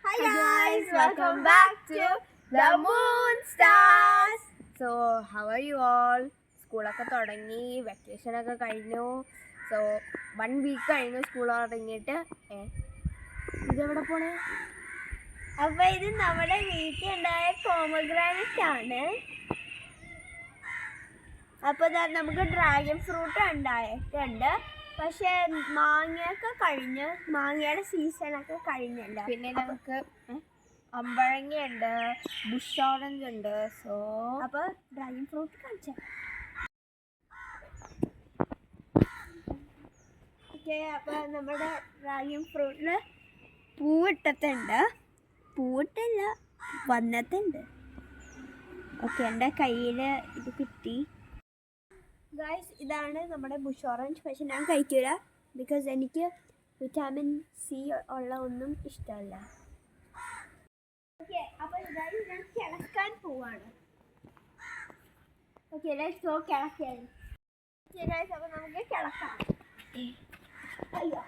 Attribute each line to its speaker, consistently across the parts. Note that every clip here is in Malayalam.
Speaker 1: Hi guys, welcome back to the Moon Stars. So, how are you all? സ്കൂളൊക്കെ തുടങ്ങി, വെക്കേഷനൊക്കെ കഴിഞ്ഞു. സോ 1 week കഴിഞ്ഞു സ്കൂൾ തുടങ്ങിയിട്ട്. ഇതെവിടെ പോണേ?
Speaker 2: അപ്പൊ ഇത് നമ്മുടെ വീട്ടിലുണ്ടായ പോമഗ്രാനറ്റ് ആണ്. അപ്പൊ നമുക്ക് ഡ്രാഗൺ ഫ്രൂട്ട് ഉണ്ടായിട്ടുണ്ട്. പക്ഷെ മാങ്ങയൊക്കെ കഴിഞ്ഞ്, മാങ്ങയുടെ സീസണൊക്കെ കഴിഞ്ഞല്ലോ.
Speaker 1: പിന്നെ നമുക്ക് അമ്പഴങ്ങയുണ്ട്, ബുഷ് ഓറഞ്ച് ഉണ്ട്. സോ
Speaker 2: അപ്പൊ ഡ്രാഗൺ ഫ്രൂട്ട് കഴിച്ച ഓക്കെ. അപ്പൊ നമ്മുടെ ഡ്രാഗൺ ഫ്രൂട്ടിന് പൂവിട്ടിട്ടുണ്ട്. പൂവിട്ടില്ല, വന്നിട്ടുണ്ട്. ഓക്കെ, എൻ്റെ കയ്യിൽ ഇത് കിട്ടി. ഗൈസ്, ഇതാണ് നമ്മുടെ ബുഷ് ഓറഞ്ച്. പക്ഷെ ഞാൻ കഴിക്കില്ല, ബിക്കോസ് എനിക്ക് വിറ്റാമിൻ സി ഉള്ള ഒന്നും ഇഷ്ടമല്ല. ഓക്കെ, അപ്പോൾ ഇതായി ഞാൻ കിളക്കാൻ പോവാണ്. ഓക്കെ, ലെറ്റ്സ് ഗോ കിളക്കാൻ. ഓക്കെ ഗൈസ്, അപ്പോൾ നമുക്ക് കിളക്കാം. അയ്യോ,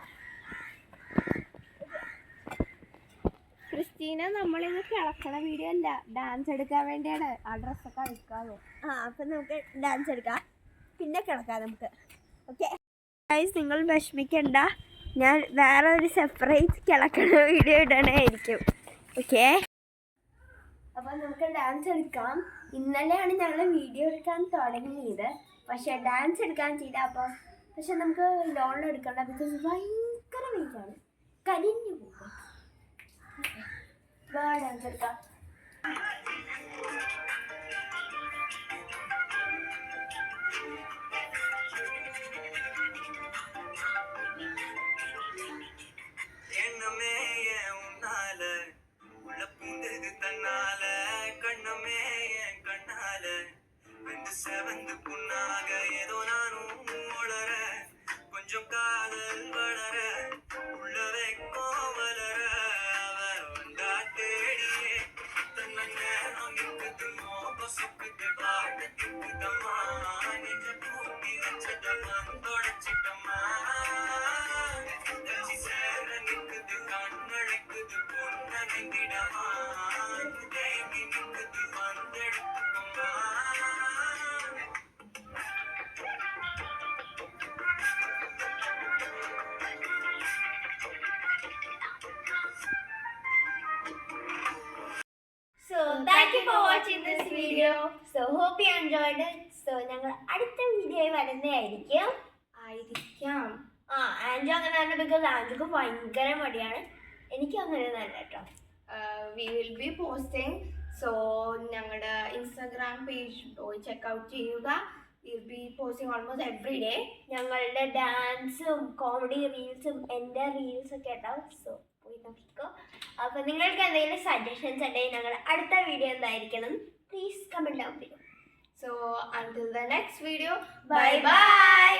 Speaker 1: ക്രിസ്റ്റീന നമ്മളിന്ന് കിളക്കണ വീഡിയോ അല്ല, ഡാൻസ് എടുക്കാൻ വേണ്ടിയാണ്. ആ ഡ്രസ്സൊക്കെ അഴിക്കാതെ.
Speaker 2: അപ്പം നമുക്ക് ഡാൻസ് എടുക്കാം, പിന്നെ കിടക്കാം നമുക്ക്. ഓക്കെ ഗൈസ്, നിങ്ങൾ വിഷമിക്കണ്ട, ഞാൻ വേറെ ഒരു സെപ്പറേറ്റ് കിടക്കണ വീഡിയോ ഇടണമായിരിക്കും. ഓക്കെ, അപ്പം നമുക്ക് ഡാൻസ് എടുക്കാം. ഇന്നലെയാണ് ഞങ്ങൾ വീഡിയോ എടുക്കാൻ തുടങ്ങിയത്, പക്ഷെ ഡാൻസ് എടുക്കാൻ ചെയ്ത. അപ്പം പക്ഷെ നമുക്ക് ലോൺ എടുക്കണ്ട, ബിക്കോസ് ഭയങ്കര വെയിറ്റാണ്, കരിഞ്ഞു പോകും. ഡാൻസ് എടുക്കാം.
Speaker 3: செவந்து புண்ணாக ஏதோ நானும் உளர கொஞ்சம் காதல் வளர உள்ள வைக்கும் வளர அவ வந்தா தேடியே தன்ன நிற்குதுமோ பசுக்குது பாட்டு திக்குதம்மா நெஞ்ச பூட்டி வச்சதம்மா தொடச்சிட்டம்மா கட்சி சேர நிற்குது கண்ணழைக்குது பொண்ண நெங்கிடமா தேங்கி நிற்குது வந்தெடுத்துக்கம்மா.
Speaker 2: So thank you for watching this video. So hope you enjoyed it. So ഞങ്ങൾ അടുത്ത വീഡിയോ വരുന്നതായിരിക്കും. ആൻജു അങ്ങനെ തന്നെ, ബിക്കോസ് ആൻജുക്ക് ഭയങ്കര മടിയാണ്. എനിക്ക് അങ്ങനെ തന്നെ കേട്ടോ.
Speaker 1: We will be posting. So ഞങ്ങളുടെ ഇൻസ്റ്റാഗ്രാം പേജ് പോയി ചെക്കൗട്ട് ചെയ്യുക. Will be posting almost every day.
Speaker 2: ഞങ്ങളുടെ ഡാൻസും കോമഡി റീൽസും എൻ്റെ റീൽസൊക്കെ ഉണ്ടാവും. സോ പോയി നോക്കിക്കോ. അപ്പോൾ നിങ്ങൾക്ക് എന്തെങ്കിലും സജഷൻസ് ഉണ്ടെങ്കിൽ ഞങ്ങളുടെ അടുത്ത വീഡിയോ എന്തായിരിക്കണം, പ്ലീസ് കമൻറ്റ് ഡൗൺ ചെയ്യൂ.
Speaker 1: So until the next video,
Speaker 2: Bye bye.